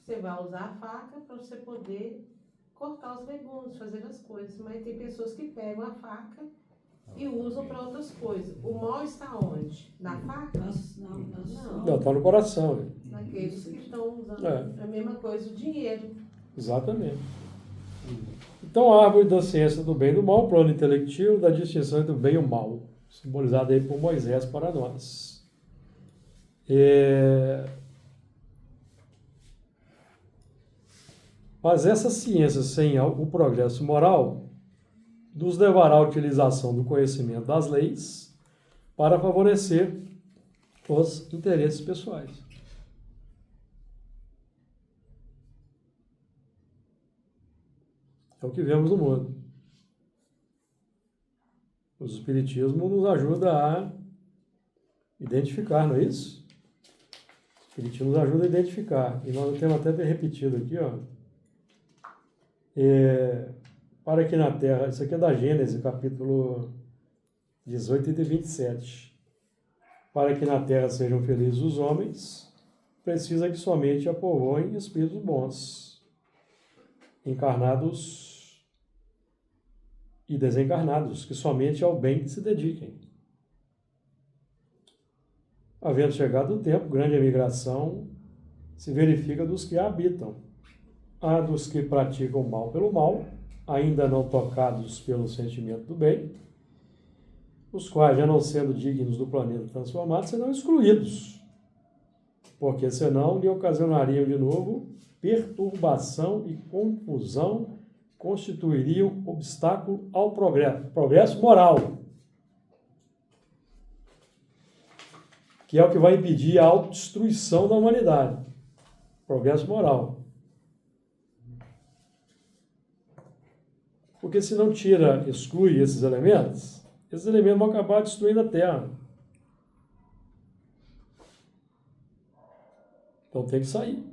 Speaker 5: Você vai usar a faca para você poder cortar os legumes, fazer as coisas. Mas tem pessoas que pegam a faca e usam para outras coisas. O mal está onde? Na faca?
Speaker 1: Não, está no coração. Né?
Speaker 5: Naqueles que estão usando a mesma coisa, o dinheiro.
Speaker 1: Exatamente. Então, a árvore da ciência do bem e do mal, o plano intelectivo da distinção entre o bem e o mal, simbolizado aí por Moisés para nós. Mas essa ciência sem o progresso moral nos levará à utilização do conhecimento das leis para favorecer os interesses pessoais. É o que vemos no mundo. O Espiritismo nos ajuda a identificar, não é isso? O Espiritismo nos ajuda a identificar. E nós temos até repetido aqui, ó. Para que na Terra, isso aqui é da Gênesis, capítulo 18 e 27. Para que na Terra sejam felizes os homens, precisa que somente a povoem espíritos bons, encarnados e desencarnados, que somente ao bem se dediquem. Havendo chegado o tempo, grande emigração se verifica dos que a habitam. Há dos que praticam o mal pelo mal, ainda não tocados pelo sentimento do bem, os quais, já não sendo dignos do planeta transformado, serão excluídos, porque senão lhe ocasionariam de novo perturbação e confusão, constituiriam obstáculo ao progresso moral, que é o que vai impedir a autodestruição da humanidade. Progresso moral. Porque se não exclui esses elementos vão acabar destruindo a Terra. Então tem que sair.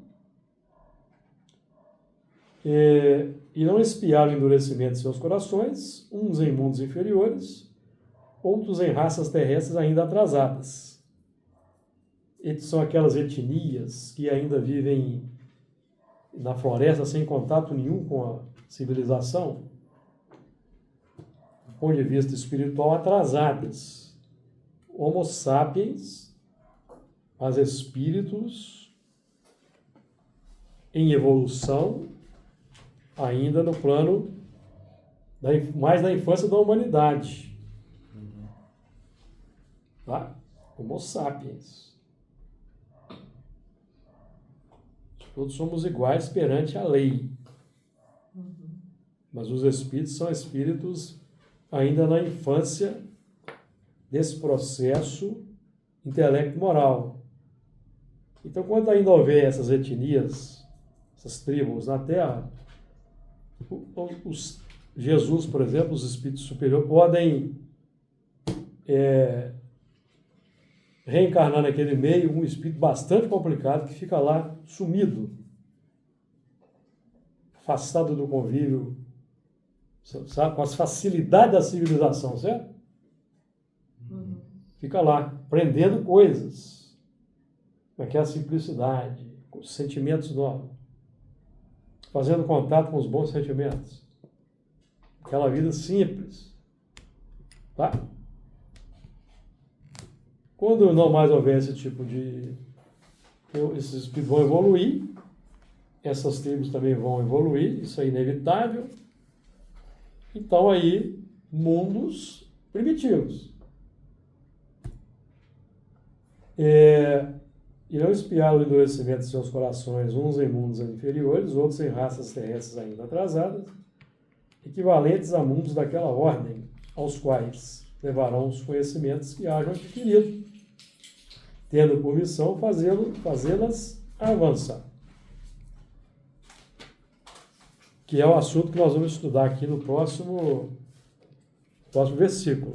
Speaker 1: E não espiar o endurecimento de seus corações, uns em mundos inferiores, outros em raças terrestres ainda atrasadas. São aquelas etnias que ainda vivem na floresta sem contato nenhum com a civilização, do ponto de vista espiritual, atrasadas. Homo sapiens, mas espíritos em evolução, ainda no plano mais da infância da humanidade. Tá? Homo sapiens. Todos somos iguais perante a lei. Mas os espíritos são espíritos ainda na infância desse processo intelecto-moral. Então, quando ainda houver essas etnias, essas tribos na Terra, Jesus, por exemplo, os espíritos superiores podem reencarnar naquele meio um espírito bastante complicado que fica lá sumido, afastado do convívio, sabe, com as facilidades da civilização, certo? Fica lá, aprendendo coisas, como é que é a simplicidade, com os sentimentos novos, fazendo contato com os bons sentimentos, aquela vida simples, tá? Quando não mais houver esse tipo de... Esses espíritos vão evoluir, essas tribos também vão evoluir, isso é inevitável. Então aí, mundos primitivos. Irão espiar o endurecimento de seus corações, uns em mundos inferiores, outros em raças terrestres ainda atrasadas, equivalentes a mundos daquela ordem, aos quais levarão os conhecimentos que hajam adquirido, tendo por missão fazê-las avançar. Que é o assunto que nós vamos estudar aqui no próximo versículo.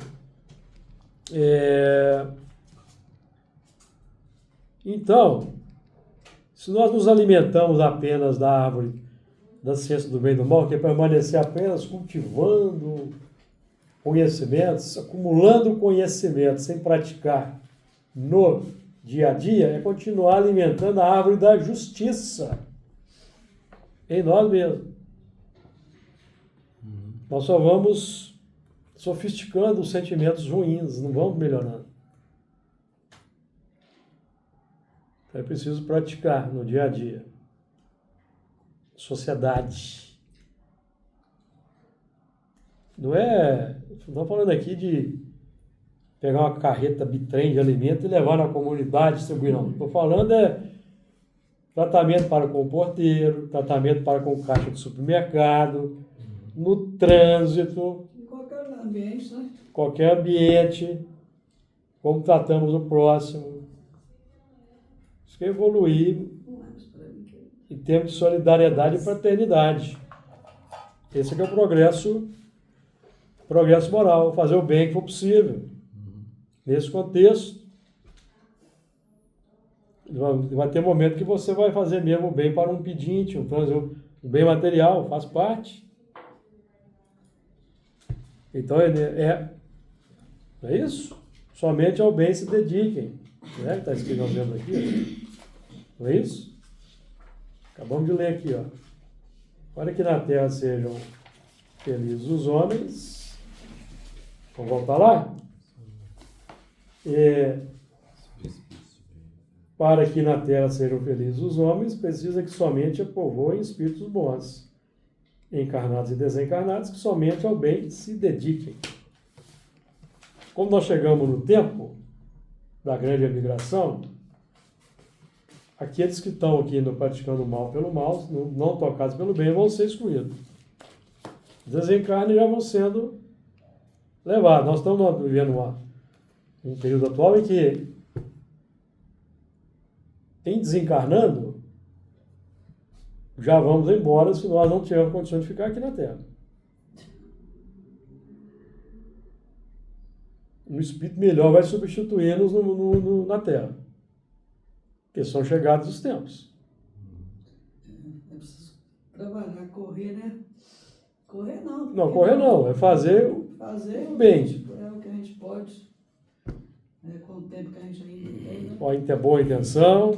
Speaker 1: Então, se nós nos alimentamos apenas da árvore da ciência do bem e do mal, que é permanecer apenas cultivando conhecimentos, acumulando conhecimentos sem praticar no dia a dia, é continuar alimentando a árvore da justiça em nós mesmos. Nós só vamos sofisticando os sentimentos ruins, não vamos melhorando. Então é preciso praticar no dia a dia. Sociedade. Não estou falando aqui de pegar uma carreta bitrem de alimento e levar na comunidade, distribuir, não. Estou falando tratamento para com o porteiro, tratamento para com o caixa de supermercado, no trânsito.
Speaker 3: Em qualquer ambiente, né?
Speaker 1: Qualquer ambiente, como tratamos o próximo. Isso que é evoluir em termos de solidariedade e fraternidade. Esse que é o progresso moral, fazer o bem que for possível. Nesse contexto, vai ter momento que você vai fazer mesmo o bem para um pedinte, um bem material, faz parte. Então, é isso. Somente ao bem se dediquem. Né? Está escrito nós vemos aqui. Não é isso? Acabamos de ler aqui. Para que na terra sejam felizes os homens Vamos voltar lá? Para que na terra sejam felizes os homens, precisa que somente a povoem espíritos bons, encarnados e desencarnados, que somente ao bem se dediquem. Como nós chegamos no tempo da grande emigração, aqueles que estão aqui no praticando o mal pelo mal, não tocados pelo bem, vão ser excluídos. Desencarne já vão sendo levados. Nós estamos vivendo um período atual em que, em desencarnando, já vamos embora se nós não tivermos condições de ficar aqui na Terra. Um espírito melhor vai substituir-nos na Terra. Porque são chegados os tempos.
Speaker 3: É preciso trabalhar, correr, né? Correr não.
Speaker 1: Não, correr não. É fazer
Speaker 3: Fazer
Speaker 1: o bem.
Speaker 3: É o que a gente pode. Com o tempo que a gente ainda tem, né?
Speaker 1: Pode ter boa intenção.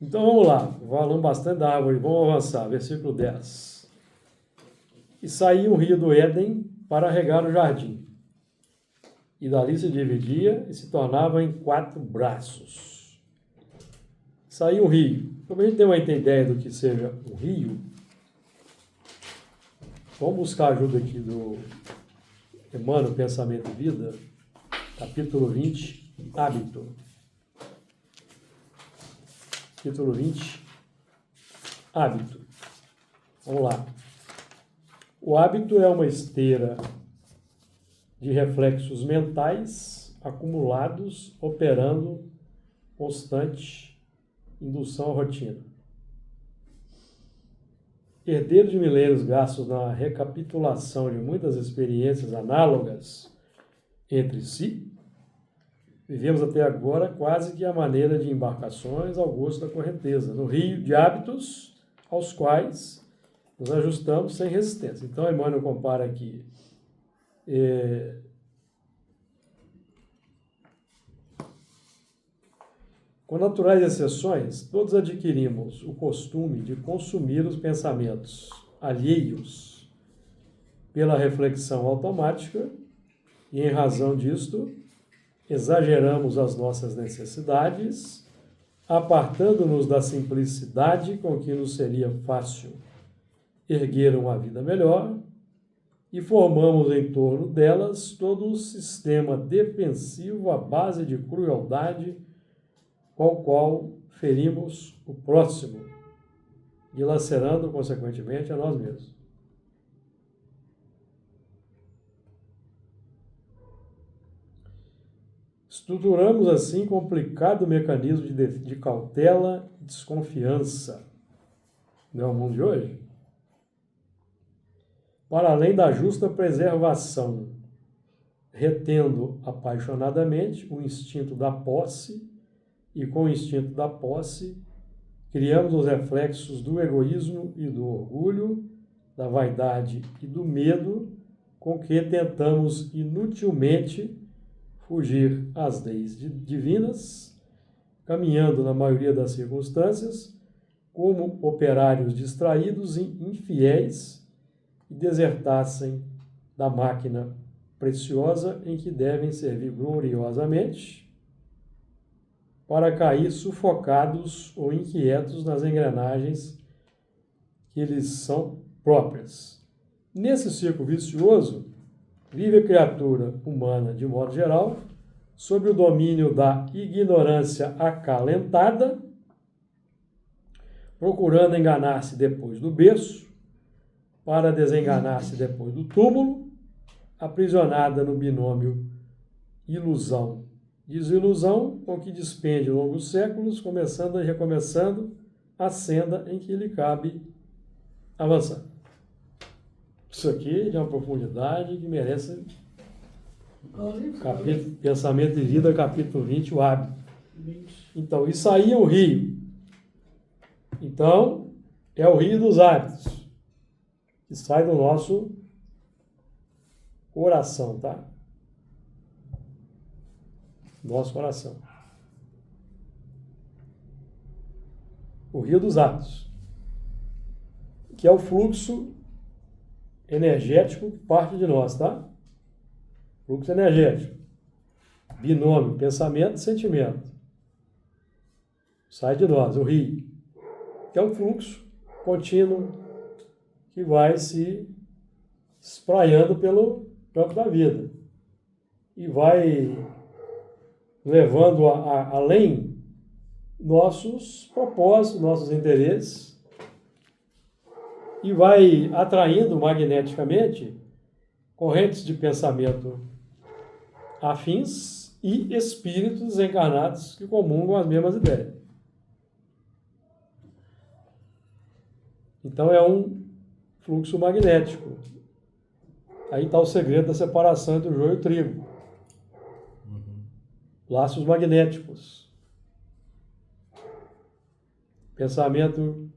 Speaker 1: Então vamos lá. Falando bastante da árvore. Vamos avançar. Versículo 10. E saiu um rio do Éden para regar o jardim. E dali se dividia e se tornava em 4 braços. Saiu um rio. Como a gente tem uma ideia do que seja um rio, vamos buscar a ajuda aqui do Emmanuel, Pensamento e Vida, capítulo 20, Hábito. Capítulo 20, Hábito. Vamos lá. O hábito é uma esteira de reflexos mentais acumulados, operando constante indução à rotina. Herdeiro de milênios gastos na recapitulação de muitas experiências análogas entre si, vivemos até agora quase que a maneira de embarcações ao gosto da correnteza, no rio de hábitos aos quais nos ajustamos sem resistência. Então, Emmanuel compara aqui com naturais exceções, todos adquirimos o costume de consumir os pensamentos alheios pela reflexão automática e, em razão disto, exageramos as nossas necessidades, apartando-nos da simplicidade com que nos seria fácil erguer uma vida melhor, e formamos em torno delas todo um sistema defensivo à base de crueldade, com o qual ferimos o próximo, dilacerando, consequentemente, a nós mesmos. Estruturamos, assim, complicado mecanismo de cautela e desconfiança. Não é o mundo de hoje? Para além da justa preservação, retendo apaixonadamente o instinto da posse, e com o instinto da posse, criamos os reflexos do egoísmo e do orgulho, da vaidade e do medo, com que tentamos inutilmente fugir às leis divinas, caminhando, na maioria das circunstâncias, como operários distraídos e infiéis, e desertassem da máquina preciosa em que devem servir gloriosamente, para cair sufocados ou inquietos nas engrenagens que lhes são próprias. Nesse círculo vicioso, vive a criatura humana, de modo geral, sob o domínio da ignorância acalentada, procurando enganar-se depois do berço, para desenganar-se depois do túmulo, aprisionada no binômio ilusão-desilusão, com que despende longos séculos, começando e recomeçando a senda em que lhe cabe avançar. Isso aqui é de uma profundidade que merece capítulo, Pensamento e Vida, capítulo 20, o hábito. Então, isso aí é o rio. Então, é o rio dos hábitos, que sai do nosso coração, tá? Nosso coração. O rio dos hábitos. que é o fluxo energético que parte de nós, tá? Fluxo energético. Binômio, pensamento e sentimento. Sai de nós, o rio. Que é um fluxo contínuo que vai se espraiando pelo campo da vida. E vai levando além nossos propósitos, nossos interesses, e vai atraindo magneticamente correntes de pensamento afins e espíritos encarnados que comungam as mesmas ideias. Então é um fluxo magnético. Aí está o segredo da separação entre o joio e o trigo. Laços magnéticos. Pensamento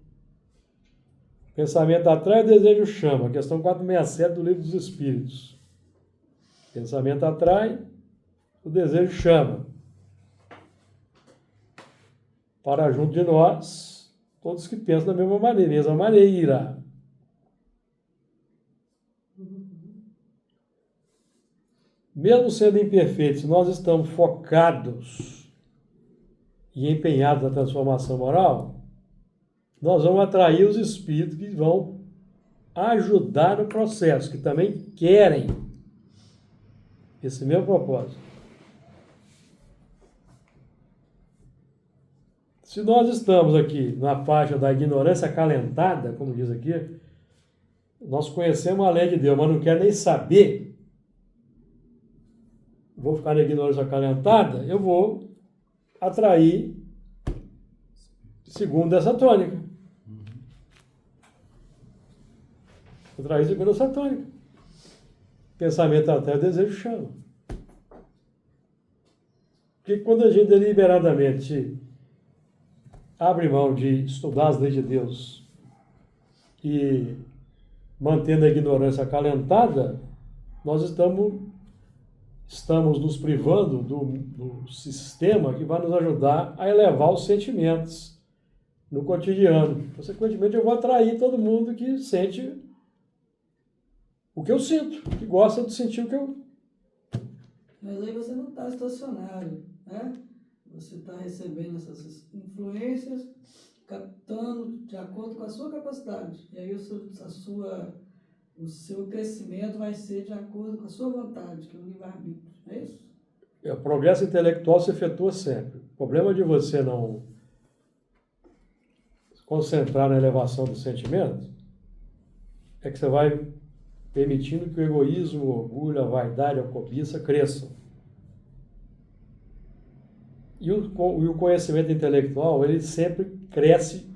Speaker 1: atrai, desejo chama. Questão 467 do Livro dos Espíritos. Pensamento atrai, o desejo chama. Para junto de nós, todos que pensam da mesma maneira. Mesmo sendo imperfeitos, nós estamos focados e empenhados na transformação moral, nós vamos atrair os espíritos que vão ajudar no processo, que também querem esse mesmo propósito. Se nós estamos aqui na faixa da ignorância acalentada, como diz aqui, nós conhecemos a lei de Deus, mas não quer nem saber, vou ficar na ignorância acalentada, eu vou atrair segundo essa tônica. Atrair segundo essa tônica. Pensamento atrai, desejo chama. Porque quando a gente deliberadamente abre mão de estudar as leis de Deus e mantendo a ignorância acalentada, nós estamos nos privando do sistema que vai nos ajudar a elevar os sentimentos no cotidiano. Consequentemente, eu vou atrair todo mundo que sente o que eu sinto, que gosta de sentir o que eu...
Speaker 3: Mas aí você não está estacionário, né? Você está recebendo essas influências, captando de acordo com a sua capacidade. E aí o seu crescimento vai ser de acordo com a sua vontade, que é o livre-arbítrio. É isso?
Speaker 1: O progresso intelectual se efetua sempre. O problema de você não se concentrar na elevação do sentimento é que você vai permitindo que o egoísmo, o orgulho, a vaidade, a cobiça cresçam. E o conhecimento intelectual, ele sempre cresce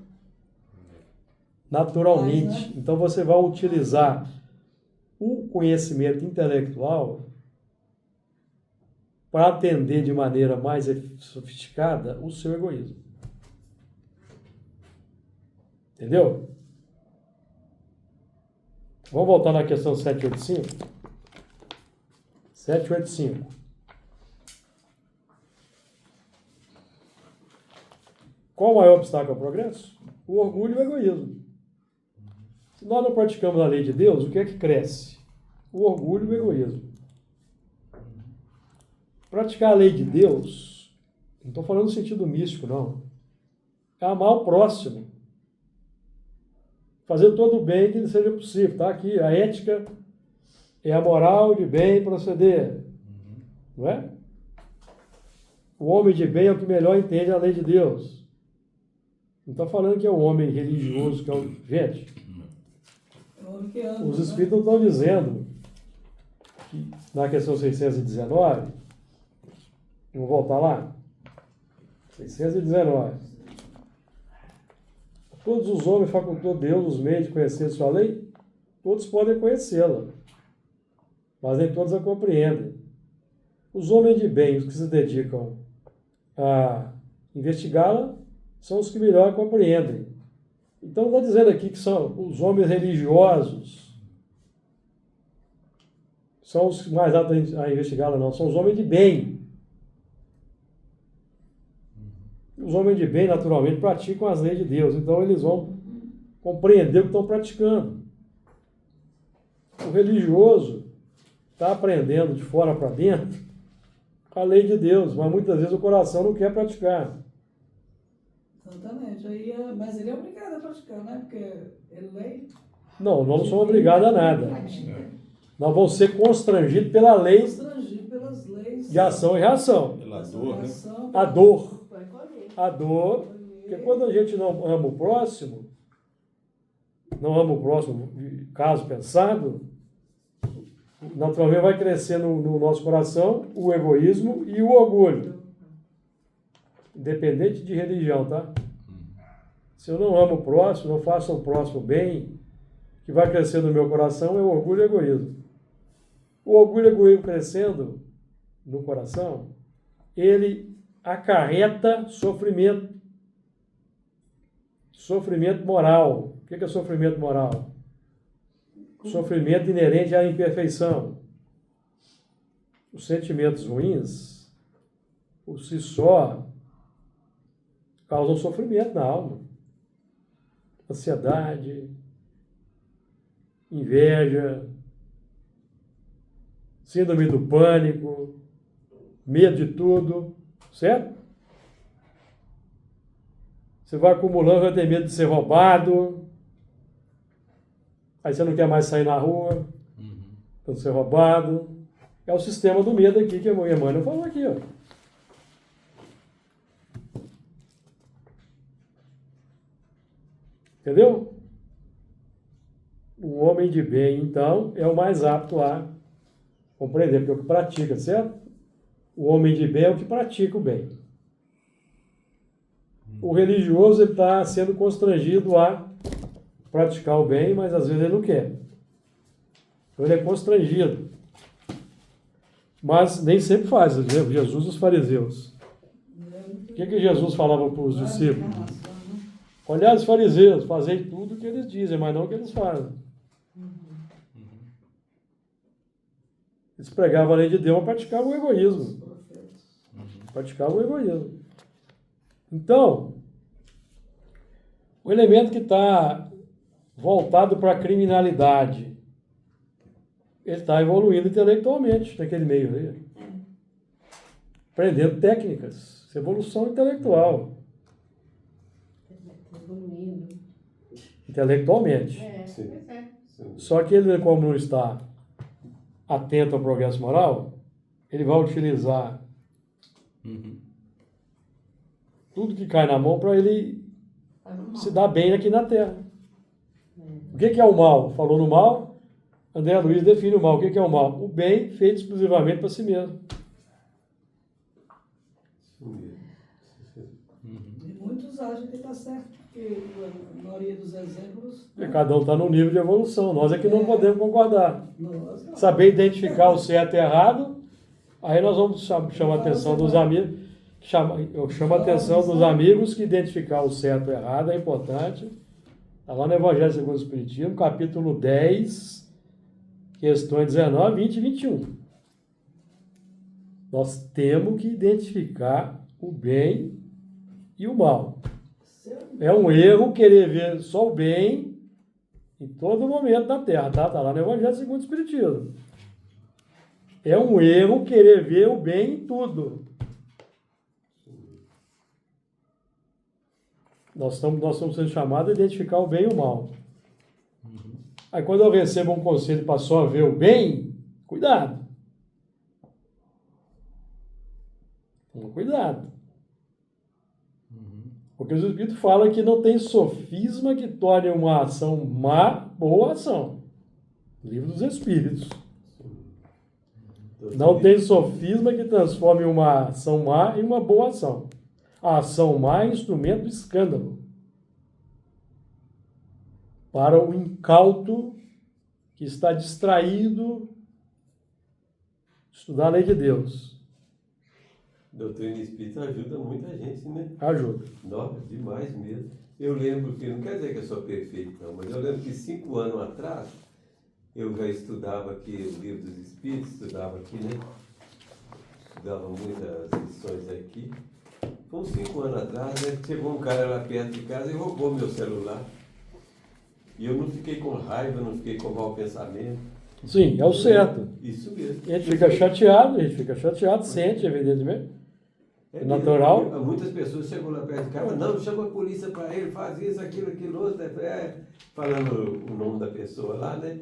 Speaker 1: naturalmente.
Speaker 3: Mas, né?
Speaker 1: Então você vai utilizar o conhecimento intelectual para atender de maneira mais sofisticada o seu egoísmo. Entendeu? Vamos voltar na questão 785? 785. Qual o maior obstáculo ao progresso? O orgulho e o egoísmo. Se nós não praticamos a lei de Deus, o que é que cresce? O orgulho e o egoísmo. Praticar a lei de Deus, não estou falando no sentido místico, não. É amar o próximo. Fazer todo o bem que seja possível. Está aqui, a ética é a moral de bem proceder. Não é? O homem de bem é o que melhor entende a lei de Deus. Não está falando que é o homem religioso, que é o... Gente, os espíritos não estão dizendo que na questão 619, vamos voltar lá, 619, todos os homens facultou Deus os meios de conhecer sua lei, todos podem conhecê-la, mas nem todos a compreendem. Os homens de bem, os que se dedicam a investigá-la, são os que melhor compreendem. Então está dizendo aqui que são os homens religiosos, são os mais aptos a investigá-la, não, são os homens de bem. Os homens de bem, naturalmente, praticam as leis de Deus, então eles vão compreender o que estão praticando. O religioso está aprendendo de fora para dentro a lei de Deus, mas muitas vezes o coração não quer praticar.
Speaker 3: Exatamente. Aí, mas ele é obrigado a praticar, né? Porque ele lei.
Speaker 1: Não, nós não somos obrigados a nada. Nós vamos ser constrangidos pela lei
Speaker 3: Constrangido pelas leis.
Speaker 1: de ação e reação.
Speaker 2: Pela dor, né?
Speaker 1: A dor.
Speaker 5: Vai colher.
Speaker 1: A dor, porque quando a gente não ama o próximo, caso pensado, naturalmente vai crescer no nosso coração o egoísmo e o orgulho. Independente de religião, tá? Se eu não amo o próximo, não faço ao próximo bem, o que vai crescer no meu coração é o orgulho e o egoísmo. O orgulho e o egoísmo crescendo no coração, ele acarreta sofrimento. Sofrimento moral. O que é sofrimento moral? Sofrimento inerente à imperfeição. Os sentimentos ruins, por si só, causam sofrimento na alma. Ansiedade, inveja, síndrome do pânico, medo de tudo, certo? Você vai acumulando, vai ter medo de ser roubado, aí você não quer mais sair na rua, para não ser roubado. É o sistema do medo aqui que a Emmanuel falou aqui, ó. Entendeu? O homem de bem, então, é o mais apto a compreender, porque é o que pratica, certo? O homem de bem é o que pratica o bem. O religioso está sendo constrangido a praticar o bem, mas às vezes ele não quer. Então ele é constrangido. Mas nem sempre faz. Jesus e os fariseus. O que Jesus falava para os discípulos? Olhai os fariseus, fazei tudo o que eles dizem, mas não o que eles fazem. Eles pregavam a lei de Deus, mas praticavam o egoísmo. Praticavam o egoísmo. Então, o elemento que está voltado para a criminalidade, ele está evoluindo intelectualmente naquele meio aí. Aprendendo técnicas, essa evolução intelectual.
Speaker 5: Evoluindo.
Speaker 1: Intelectualmente.
Speaker 5: Pois é.
Speaker 1: Só que ele, como não está atento ao progresso moral, ele vai utilizar tudo que cai na mão para ele se dar bem aqui na Terra. O que é o mal? Falou no mal, André Luiz define o mal. O que é o mal? O bem feito exclusivamente para si mesmo.
Speaker 3: E muitos acham que está certo, porque a maioria dos exemplos.
Speaker 1: E cada um está num nível de evolução. Nós é que não podemos concordar.
Speaker 3: Nossa,
Speaker 1: Saber identificar o certo e errado, aí nós vamos chamar a atenção dos amigos. Eu chamo a atenção dos amigos que identificar o certo e o errado é importante. Está lá no Evangelho segundo o Espiritismo, capítulo 10, questões 19, 20 e 21. Nós temos que identificar o bem e o mal. É um erro querer ver só o bem em todo momento na Terra, tá? Está lá no Evangelho segundo o Espiritismo. É um erro querer ver o bem em tudo. Nós estamos sendo chamados a identificar o bem e o mal. Aí quando eu recebo um conselho para só ver o bem, cuidado. Toma cuidado. Porque os Espíritos falam que não tem sofisma que torne uma ação má, boa ação. Livro dos Espíritos. Não tem sofisma que transforme uma ação má em uma boa ação. A ação má é instrumento do escândalo para o incauto que está distraído de estudar a lei de Deus.
Speaker 6: Doutrina espírita ajuda muita gente, né?
Speaker 1: Ajuda.
Speaker 6: Nossa, demais mesmo. Eu lembro que, não quer dizer que eu sou perfeito, não, mas eu lembro que 5 anos atrás, eu já estudava aqui o Livro dos Espíritos, estudava aqui, né? Estudava muitas lições aqui. Foi uns 5 anos atrás, né? Chegou um cara lá perto de casa e roubou meu celular. E eu não fiquei com raiva, não fiquei com mau pensamento.
Speaker 1: Sim, é o certo.
Speaker 6: Isso mesmo.
Speaker 1: A gente fica chateado, sente, evidentemente. É
Speaker 6: mesmo.
Speaker 1: natural.
Speaker 6: Muitas pessoas chegam lá perto de casa, não, chama a polícia para ele, faz isso, aquilo, outro, falando o nome da pessoa lá, né?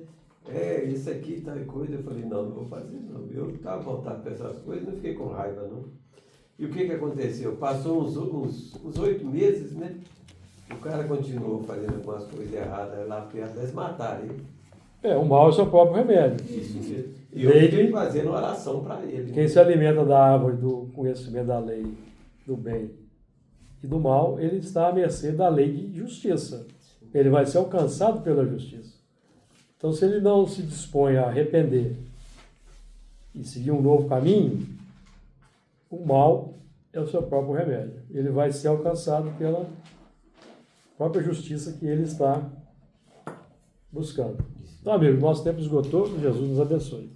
Speaker 6: Isso aqui, tal coisa. Eu falei, não vou fazer não. Eu estava voltado para essas coisas, não fiquei com raiva não. E o que aconteceu? Passou uns 8 meses, né? O cara continuou fazendo algumas coisas erradas lá perto, eles mataram ele.
Speaker 1: O mal é o seu próprio remédio.
Speaker 6: Isso mesmo. E eu fiquei fazendo oração para ele.
Speaker 1: Quem se alimenta da árvore do conhecimento da lei, do bem e do mal, ele está à mercê da lei de justiça. Ele vai ser alcançado pela justiça. Então, se ele não se dispõe a arrepender e seguir um novo caminho, o mal é o seu próprio remédio. Ele vai ser alcançado pela própria justiça que ele está buscando. Então, amigo, nosso tempo esgotou, que Jesus nos abençoe.